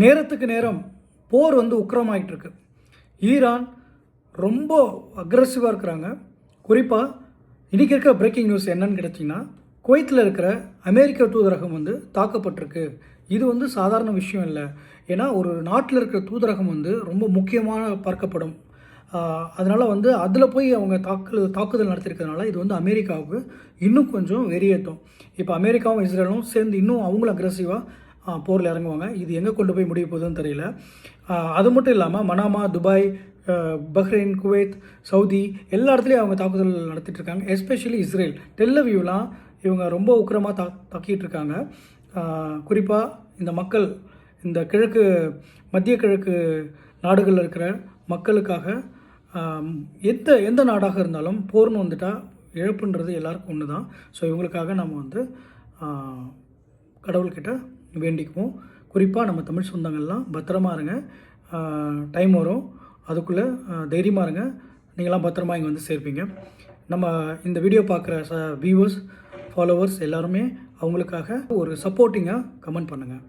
நேரத்துக்கு நேரம் போர் உக்கிரமாயிட்டு இருக்கு. ஈரான் ரொம்ப அக்ரெசிவாக இருக்கிறாங்க. குறிப்பாக இன்றைக்கி இருக்கிற பிரேக்கிங் நியூஸ் என்னன்னு கேட்டிங்கன்னா, குவைத்தில் இருக்கிற அமெரிக்க தூதரகம் தாக்கப்பட்டிருக்கு. இது சாதாரண விஷயம் இல்லை. ஏன்னா ஒரு நாட்டில் இருக்கிற தூதரகம் ரொம்ப முக்கியமான பார்க்கப்படும். அதனால் அதில் போய் அவங்க தாக்குதல் நடத்திருக்கிறதுனால இது அமெரிக்காவுக்கு இன்னும் கொஞ்சம் வெறியேற்றும். இப்போ அமெரிக்காவும் இஸ்ரேலும் சேர்ந்து இன்னும் அவங்களும் அக்ரெசிவாக போரில் இறங்குவாங்க. இது எங்கே கொண்டு போய் முடிய போகுதுன்னு தெரியல. அது மட்டும் இல்லாமல் Manama, Dubai, Bahrain, Kuwait, Saudi எல்லா இடத்துலையும் அவங்க தாக்குதல் நடத்திட்டு இருக்காங்க. எஸ்பெஷலி இஸ்ரேல், டெல் அவீவ்லாம் இவங்க ரொம்ப உக்கிரமாக தாக்கிட்டு இருக்காங்க. குறிப்பாக இந்த மக்கள், இந்த மத்திய கிழக்கு நாடுகளில் இருக்கிற மக்களுக்காக எந்த நாடாக இருந்தாலும் போர்னு வந்துட்டால் இழப்புன்றது எல்லாருக்கும் ஒன்று தான். ஸோ இவங்களுக்காக நம்ம கடவுள்கிட்ட வேண்டிக்குவோம். குறிப்பாக நம்ம தமிழ் சொந்தங்கள்லாம் பத்திரமா இருங்க. டைம் வரும், அதுக்குள்ளே தைரியமாக இருங்க. நீங்களாம் பத்திரமா இங்கே சேர்ப்பீங்க. நம்ம இந்த வீடியோ பார்க்குற வியூவர்ஸ், ஃபாலோவர்ஸ் எல்லாருமே அவங்களுக்காக ஒரு சப்போர்ட்டிங்காக கமெண்ட் பண்ணுங்கள்.